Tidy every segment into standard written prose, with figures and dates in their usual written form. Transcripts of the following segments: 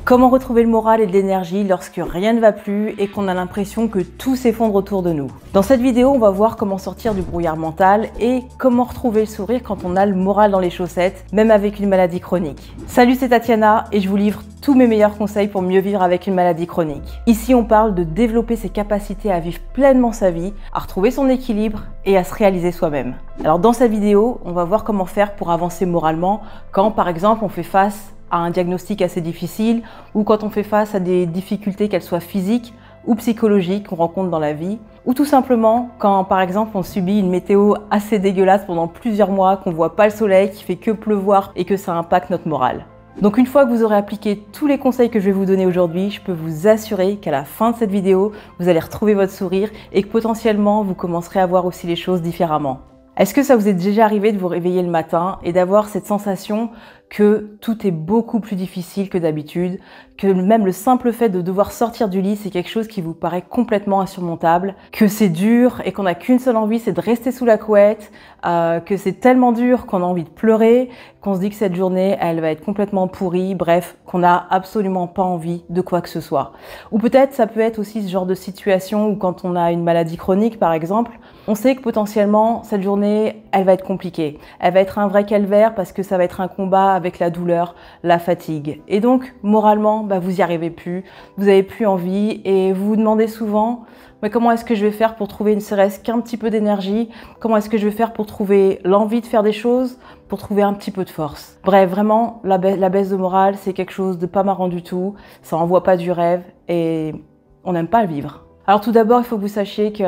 Comment retrouver le moral et de l'énergie lorsque rien ne va plus et qu'on a l'impression que tout s'effondre autour de nous? Dans cette vidéo, on va voir comment sortir du brouillard mental et comment retrouver le sourire quand on a le moral dans les chaussettes, même avec une maladie chronique. Salut, c'est Tatiana et je vous livre tous mes meilleurs conseils pour mieux vivre avec une maladie chronique. Ici, on parle de développer ses capacités à vivre pleinement sa vie, à retrouver son équilibre et à se réaliser soi-même. Alors dans cette vidéo, on va voir comment faire pour avancer moralement quand, par exemple, on fait face à un diagnostic assez difficile ou quand on fait face à des difficultés, qu'elles soient physiques ou psychologiques qu'on rencontre dans la vie, ou tout simplement quand, par exemple, on subit une météo assez dégueulasse pendant plusieurs mois, qu'on voit pas le soleil, qui fait que pleuvoir et que ça impacte notre morale. Donc une fois que vous aurez appliqué tous les conseils que je vais vous donner aujourd'hui, je peux vous assurer qu'à la fin de cette vidéo, vous allez retrouver votre sourire et que potentiellement, vous commencerez à voir aussi les choses différemment. Est-ce que ça vous est déjà arrivé de vous réveiller le matin et d'avoir cette sensation que tout est beaucoup plus difficile que d'habitude, que même le simple fait de devoir sortir du lit, c'est quelque chose qui vous paraît complètement insurmontable, que c'est dur et qu'on n'a qu'une seule envie, c'est de rester sous la couette, que c'est tellement dur qu'on a envie de pleurer, qu'on se dit que cette journée, elle va être complètement pourrie, bref, qu'on n'a absolument pas envie de quoi que ce soit. Ou peut-être ça peut être aussi ce genre de situation où quand on a une maladie chronique, par exemple, on sait que potentiellement, cette journée, elle va être compliquée. Elle va être un vrai calvaire parce que ça va être un combat avec la douleur, la fatigue. Et donc, moralement, vous n'y arrivez plus, vous n'avez plus envie et vous vous demandez souvent mais comment est-ce que je vais faire pour trouver ne serait-ce qu'un petit peu d'énergie? Comment est-ce que je vais faire pour trouver l'envie de faire des choses, pour trouver un petit peu de force? Bref, vraiment, la baisse de morale, c'est quelque chose de pas marrant du tout, ça envoie pas du rêve et on n'aime pas le vivre. Alors tout d'abord, il faut que vous sachiez que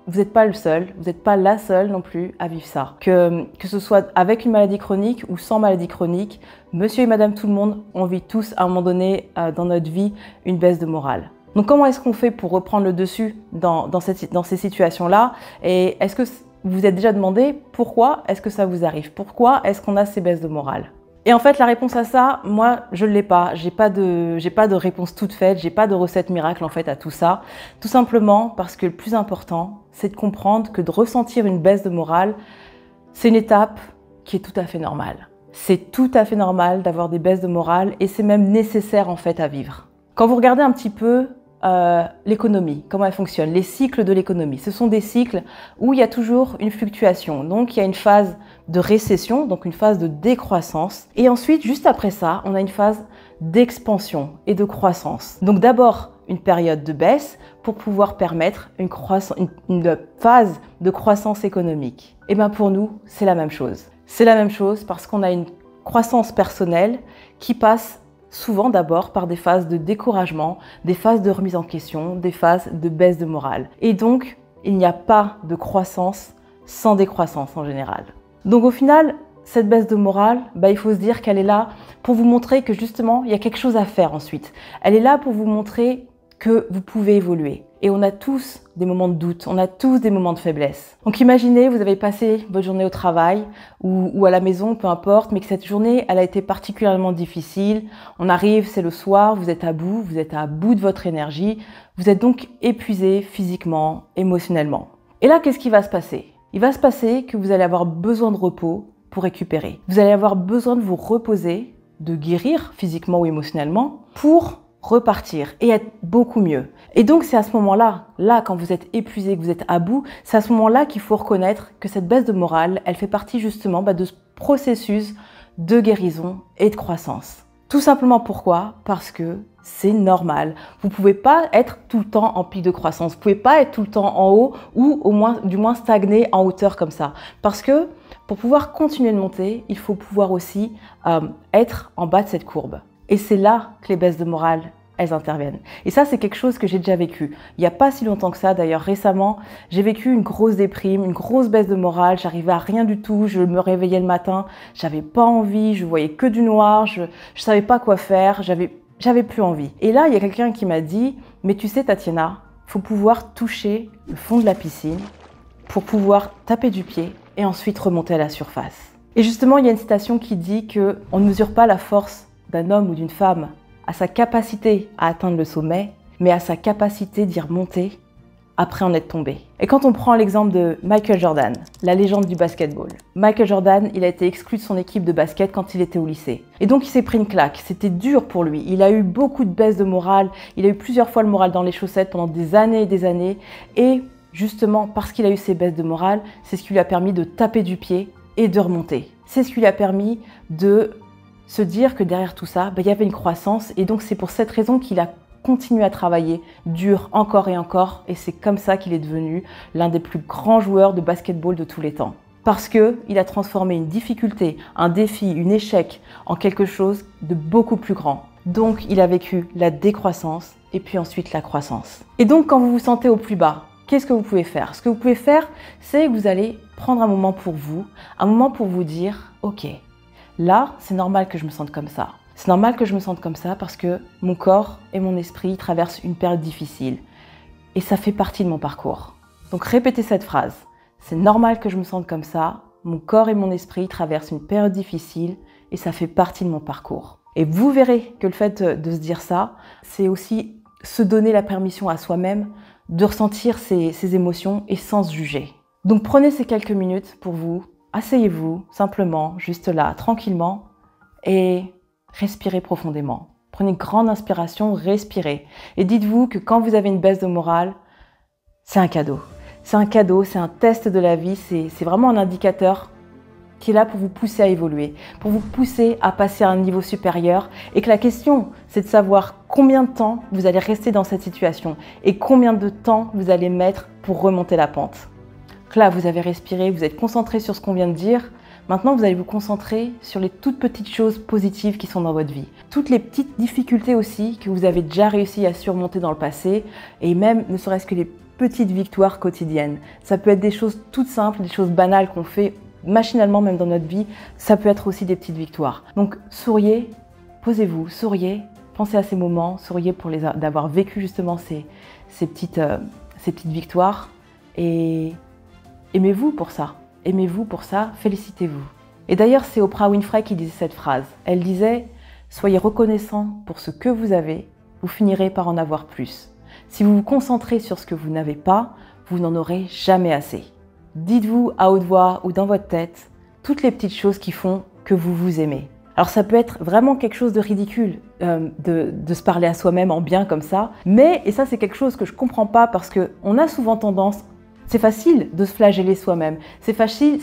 vous n'êtes pas le seul, vous n'êtes pas la seule non plus à vivre ça. Que ce soit avec une maladie chronique ou sans maladie chronique, monsieur et madame tout le monde, on vit tous à un moment donné dans notre vie une baisse de morale. Donc comment est-ce qu'on fait pour reprendre le dessus dans ces situations-là? Et est-ce que vous vous êtes déjà demandé pourquoi est-ce que ça vous arrive? Pourquoi est-ce qu'on a ces baisses de morale? Et en fait, la réponse à ça, moi, je ne l'ai pas. J'ai pas de réponse toute faite, j'ai pas de recette miracle en fait à tout ça. Tout simplement parce que le plus important, c'est de comprendre que de ressentir une baisse de morale, c'est une étape qui est tout à fait normale. C'est tout à fait normal d'avoir des baisses de morale et c'est même nécessaire en fait à vivre. Quand vous regardez un petit peu l'économie, comment elle fonctionne, les cycles de l'économie. Ce sont des cycles où il y a toujours une fluctuation. Donc, il y a une phase de récession, donc une phase de décroissance. Et ensuite, juste après ça, on a une phase d'expansion et de croissance. Donc, d'abord, une période de baisse pour pouvoir permettre une phase de croissance économique. Et bien, pour nous, c'est la même chose. C'est la même chose parce qu'on a une croissance personnelle qui passe souvent d'abord par des phases de découragement, des phases de remise en question, des phases de baisse de morale. Et donc, il n'y a pas de croissance sans décroissance en général. Donc au final, cette baisse de morale, il faut se dire qu'elle est là pour vous montrer que justement, il y a quelque chose à faire ensuite. Elle est là pour vous montrer que vous pouvez évoluer. Et on a tous des moments de doute, on a tous des moments de faiblesse. Donc imaginez, vous avez passé votre journée au travail ou à la maison, peu importe, mais que cette journée, elle a été particulièrement difficile. On arrive, c'est le soir, vous êtes à bout de votre énergie. Vous êtes donc épuisé physiquement, émotionnellement. Et là, qu'est-ce qui va se passer? Il va se passer que vous allez avoir besoin de repos pour récupérer. Vous allez avoir besoin de vous reposer, de guérir physiquement ou émotionnellement pour repartir et être beaucoup mieux. Et donc c'est à ce moment-là, quand vous êtes épuisé, que vous êtes à bout, c'est à ce moment-là qu'il faut reconnaître que cette baisse de morale, elle fait partie justement de ce processus de guérison et de croissance. Tout simplement pourquoi? Parce que c'est normal. Vous ne pouvez pas être tout le temps en pic de croissance, vous ne pouvez pas être tout le temps en haut ou du moins stagner en hauteur comme ça. Parce que pour pouvoir continuer de monter, il faut pouvoir aussi être en bas de cette courbe. Et c'est là que les baisses de morale, elles interviennent. Et ça, c'est quelque chose que j'ai déjà vécu. Il n'y a pas si longtemps que ça, d'ailleurs récemment, j'ai vécu une grosse déprime, une grosse baisse de morale, j'arrivais à rien du tout, je me réveillais le matin, j'avais pas envie, je voyais que du noir, je savais pas quoi faire, j'avais plus envie. Et là, il y a quelqu'un qui m'a dit, mais tu sais Tatiana, il faut pouvoir toucher le fond de la piscine pour pouvoir taper du pied et ensuite remonter à la surface. Et justement, il y a une citation qui dit qu'on ne mesure pas la force d'un homme ou d'une femme à sa capacité à atteindre le sommet, mais à sa capacité d'y remonter après en être tombé. Et quand on prend l'exemple de Michael Jordan, la légende du basketball. Michael Jordan, il a été exclu de son équipe de basket quand il était au lycée. Et donc il s'est pris une claque, c'était dur pour lui. Il a eu beaucoup de baisse de morale, il a eu plusieurs fois le moral dans les chaussettes pendant des années et des années. Et justement, parce qu'il a eu ces baisses de morale, c'est ce qui lui a permis de taper du pied et de remonter. C'est ce qui lui a permis de se dire que derrière tout ça, il y avait une croissance. Et donc c'est pour cette raison qu'il a continué à travailler dur encore et c'est comme ça qu'il est devenu l'un des plus grands joueurs de basketball de tous les temps. Parce qu'il a transformé une difficulté, un défi, un échec en quelque chose de beaucoup plus grand. Donc il a vécu la décroissance et puis ensuite la croissance. Et donc quand vous vous sentez au plus bas, qu'est-ce que vous pouvez faire? Ce que vous pouvez faire, c'est que vous allez prendre un moment pour vous dire « Ok, là, c'est normal que je me sente comme ça. C'est normal que je me sente comme ça parce que mon corps et mon esprit traversent une période difficile. Et ça fait partie de mon parcours. » Donc répétez cette phrase. C'est normal que je me sente comme ça. Mon corps et mon esprit traversent une période difficile et ça fait partie de mon parcours. Et vous verrez que le fait de se dire ça, c'est aussi se donner la permission à soi-même de ressentir ses émotions et sans se juger. Donc prenez ces quelques minutes pour vous. Asseyez-vous simplement, juste là, tranquillement et respirez profondément. Prenez une grande inspiration, respirez. Et dites-vous que quand vous avez une baisse de morale, c'est un cadeau. C'est un cadeau, c'est un test de la vie, c'est vraiment un indicateur qui est là pour vous pousser à évoluer, pour vous pousser à passer à un niveau supérieur. Et que la question, c'est de savoir combien de temps vous allez rester dans cette situation et combien de temps vous allez mettre pour remonter la pente. Donc là, vous avez respiré, vous êtes concentré sur ce qu'on vient de dire. Maintenant, vous allez vous concentrer sur les toutes petites choses positives qui sont dans votre vie. Toutes les petites difficultés aussi que vous avez déjà réussi à surmonter dans le passé et même ne serait-ce que les petites victoires quotidiennes. Ça peut être des choses toutes simples, des choses banales qu'on fait machinalement même dans notre vie. Ça peut être aussi des petites victoires. Donc souriez, posez-vous, souriez, pensez à ces moments, souriez pour d'avoir vécu justement ces petites victoires et aimez-vous pour ça. Aimez-vous pour ça, félicitez-vous. Et d'ailleurs, c'est Oprah Winfrey qui disait cette phrase. Elle disait « Soyez reconnaissant pour ce que vous avez, vous finirez par en avoir plus. Si vous vous concentrez sur ce que vous n'avez pas, vous n'en aurez jamais assez. » Dites-vous à haute voix ou dans votre tête toutes les petites choses qui font que vous vous aimez. Alors ça peut être vraiment quelque chose de ridicule de se parler à soi-même en bien comme ça, mais, et ça c'est quelque chose que je comprends pas parce qu'on a souvent tendance. C'est facile de se flageller soi-même, c'est facile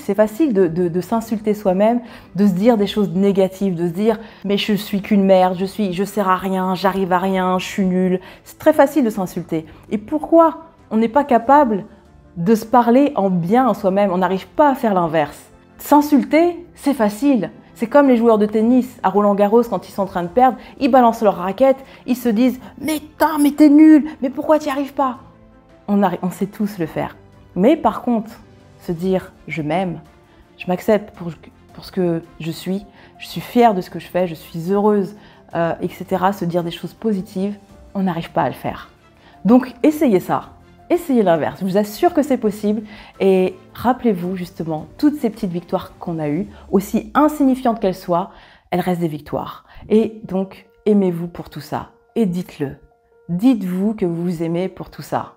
de s'insulter soi-même, de se dire des choses négatives, de se dire « mais je suis qu'une merde, je sers à rien, j'arrive à rien, je suis nulle ». C'est très facile de s'insulter. Et pourquoi on n'est pas capable de se parler en bien en soi-même? On n'arrive pas à faire l'inverse. S'insulter, c'est facile. C'est comme les joueurs de tennis à Roland-Garros quand ils sont en train de perdre, ils balancent leur raquette, ils se disent « mais t'es nul, mais pourquoi t'y arrives pas ?» On sait tous le faire. Mais par contre, se dire « je m'aime, je m'accepte pour ce que je suis fière de ce que je fais, je suis heureuse, etc. » Se dire des choses positives, on n'arrive pas à le faire. Donc essayez ça, essayez l'inverse. Je vous assure que c'est possible et rappelez-vous justement toutes ces petites victoires qu'on a eues, aussi insignifiantes qu'elles soient, elles restent des victoires. Et donc aimez-vous pour tout ça et dites-le. Dites-vous que vous vous aimez pour tout ça.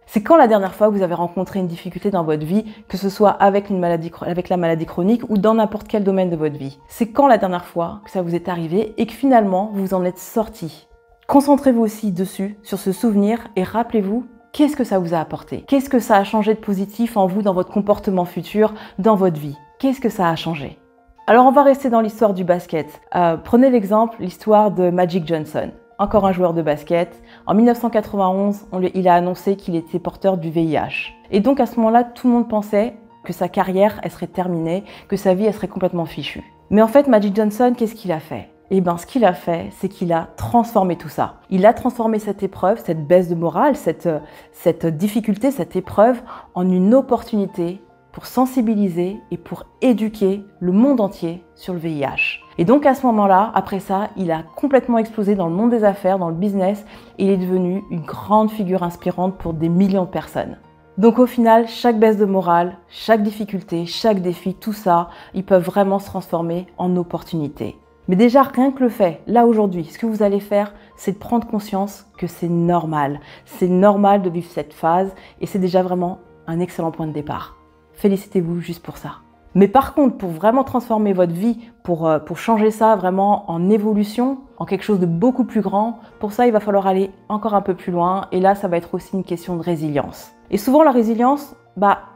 C'est quand la dernière fois que vous avez rencontré une difficulté dans votre vie, que ce soit avec la maladie chronique ou dans n'importe quel domaine de votre vie. C'est quand la dernière fois que ça vous est arrivé et que finalement vous en êtes sorti. Concentrez-vous aussi dessus, sur ce souvenir et rappelez-vous qu'est-ce que ça vous a apporté. Qu'est-ce que ça a changé de positif en vous, dans votre comportement futur, dans votre vie. Qu'est-ce que ça a changé? Alors on va rester dans l'histoire du basket. Prenez l'exemple, l'histoire de Magic Johnson. Encore un joueur de basket. En 1991, il a annoncé qu'il était porteur du VIH. Et donc à ce moment-là, tout le monde pensait que sa carrière, elle serait terminée, que sa vie, elle serait complètement fichue. Mais en fait, Magic Johnson, qu'est-ce qu'il a fait? Eh bien, ce qu'il a fait, c'est qu'il a transformé tout ça. Il a transformé cette épreuve, cette baisse de morale, cette difficulté, cette épreuve, en une opportunité pour sensibiliser et pour éduquer le monde entier sur le VIH. Et donc à ce moment-là, après ça, il a complètement explosé dans le monde des affaires, dans le business, et il est devenu une grande figure inspirante pour des millions de personnes. Donc au final, chaque baisse de morale, chaque difficulté, chaque défi, tout ça, ils peuvent vraiment se transformer en opportunité. Mais déjà, rien que le fait, là aujourd'hui, ce que vous allez faire, c'est de prendre conscience que c'est normal. C'est normal de vivre cette phase et c'est déjà vraiment un excellent point de départ. Félicitez-vous juste pour ça. Mais par contre, pour vraiment transformer votre vie, pour changer ça vraiment en évolution, en quelque chose de beaucoup plus grand, pour ça, il va falloir aller encore un peu plus loin. Et là, ça va être aussi une question de résilience. Et souvent, la résilience,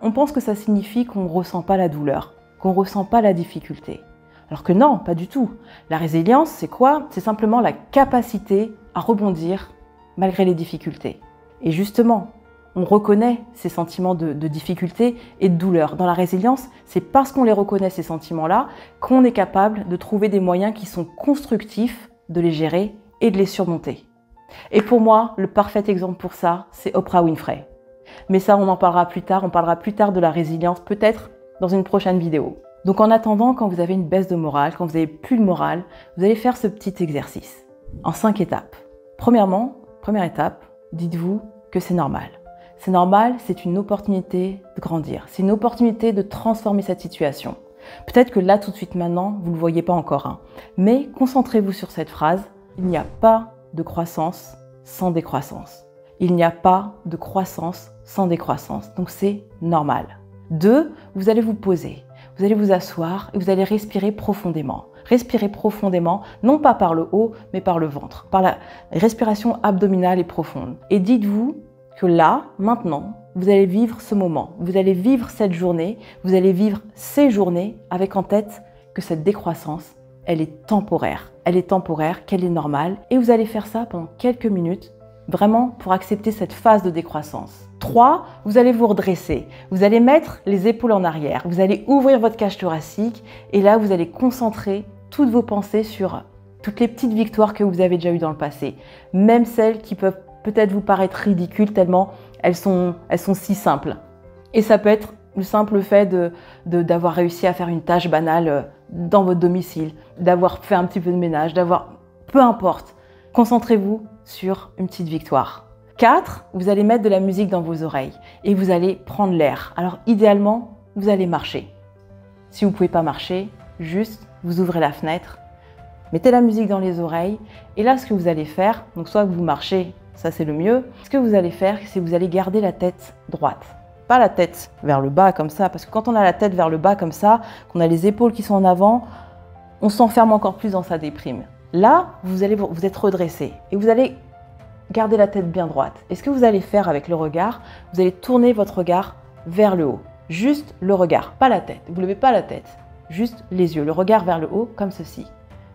on pense que ça signifie qu'on ne ressent pas la douleur, qu'on ne ressent pas la difficulté. Alors que non, pas du tout. La résilience, c'est quoi? C'est simplement la capacité à rebondir malgré les difficultés. Et justement, on reconnaît ces sentiments de difficulté et de douleur. Dans la résilience, c'est parce qu'on les reconnaît, ces sentiments-là, qu'on est capable de trouver des moyens qui sont constructifs de les gérer et de les surmonter. Et pour moi, le parfait exemple pour ça, c'est Oprah Winfrey. Mais ça, on en parlera plus tard. On parlera plus tard de la résilience, peut-être dans une prochaine vidéo. Donc en attendant, quand vous avez une baisse de morale, quand vous n'avez plus de morale, vous allez faire ce petit exercice en 5 étapes. Premièrement, première étape, dites-vous que c'est normal. C'est normal, c'est une opportunité de grandir. C'est une opportunité de transformer cette situation. Peut-être que là, tout de suite maintenant, vous ne le voyez pas encore. Mais concentrez-vous sur cette phrase. Il n'y a pas de croissance sans décroissance. Il n'y a pas de croissance sans décroissance. Donc c'est normal. 2, vous allez vous poser. Vous allez vous asseoir et vous allez respirer profondément. Respirez profondément, non pas par le haut, mais par le ventre. Par la respiration abdominale et profonde. Et dites-vous que là, maintenant, vous allez vivre ce moment, vous allez vivre cette journée, vous allez vivre ces journées avec en tête que cette décroissance, elle est temporaire. Elle est temporaire, qu'elle est normale. Et vous allez faire ça pendant quelques minutes, vraiment pour accepter cette phase de décroissance. 3, vous allez vous redresser. Vous allez mettre les épaules en arrière. Vous allez ouvrir votre cage thoracique et là, vous allez concentrer toutes vos pensées sur toutes les petites victoires que vous avez déjà eues dans le passé. Même celles qui peuvent peut-être vous paraître ridicules tellement elles sont si simples. Et ça peut être le simple fait d'avoir réussi à faire une tâche banale dans votre domicile, d'avoir fait un petit peu de ménage, peu importe. Concentrez-vous sur une petite victoire. 4, vous allez mettre de la musique dans vos oreilles et vous allez prendre l'air. Alors idéalement, vous allez marcher. Si vous ne pouvez pas marcher, juste vous ouvrez la fenêtre, mettez la musique dans les oreilles et là ce que vous allez faire, donc soit vous marchez, ça c'est le mieux. Ce que vous allez faire, c'est que vous allez garder la tête droite. Pas la tête vers le bas comme ça, parce que quand on a la tête vers le bas comme ça, qu'on a les épaules qui sont en avant, on s'enferme encore plus dans sa déprime. Là, vous êtes redressé et vous allez garder la tête bien droite. Et ce que vous allez faire avec le regard, vous allez tourner votre regard vers le haut. Juste le regard, pas la tête. Vous ne levez pas la tête, juste les yeux. Le regard vers le haut comme ceci.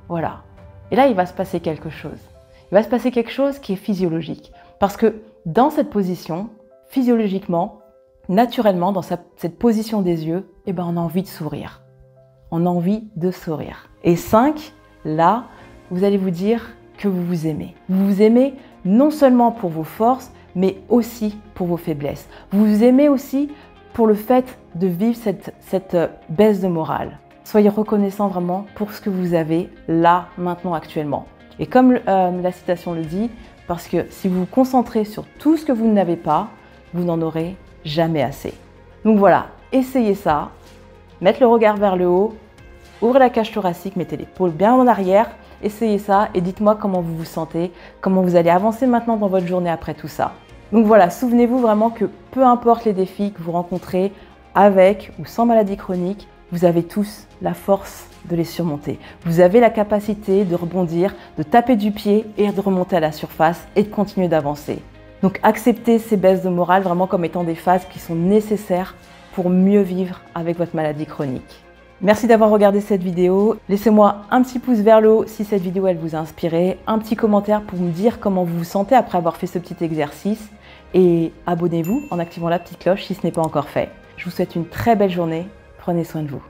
Voilà. Et là, il va se passer quelque chose. Il va se passer quelque chose qui est physiologique. Parce que dans cette position, physiologiquement, naturellement, dans cette position des yeux, on a envie de sourire. On a envie de sourire. Et 5, là, vous allez vous dire que vous vous aimez. Vous vous aimez non seulement pour vos forces, mais aussi pour vos faiblesses. Vous vous aimez aussi pour le fait de vivre cette baisse de morale. Soyez reconnaissant vraiment pour ce que vous avez là, maintenant, actuellement. Et comme la citation le dit, parce que si vous vous concentrez sur tout ce que vous n'avez pas, vous n'en aurez jamais assez. Donc voilà, essayez ça. Mettre le regard vers le haut, ouvrez la cage thoracique, mettez l'épaule bien en arrière, essayez ça et dites-moi comment vous vous sentez, comment vous allez avancer maintenant dans votre journée après tout ça. Donc voilà, souvenez-vous vraiment que peu importe les défis que vous rencontrez, avec ou sans maladie chronique, vous avez tous la force de les surmonter. Vous avez la capacité de rebondir, de taper du pied et de remonter à la surface et de continuer d'avancer. Donc acceptez ces baisses de morale vraiment comme étant des phases qui sont nécessaires pour mieux vivre avec votre maladie chronique. Merci d'avoir regardé cette vidéo. Laissez-moi un petit pouce vers le haut si cette vidéo elle vous a inspiré, un petit commentaire pour me dire comment vous vous sentez après avoir fait ce petit exercice et abonnez-vous en activant la petite cloche si ce n'est pas encore fait. Je vous souhaite une très belle journée. Prenez soin de vous.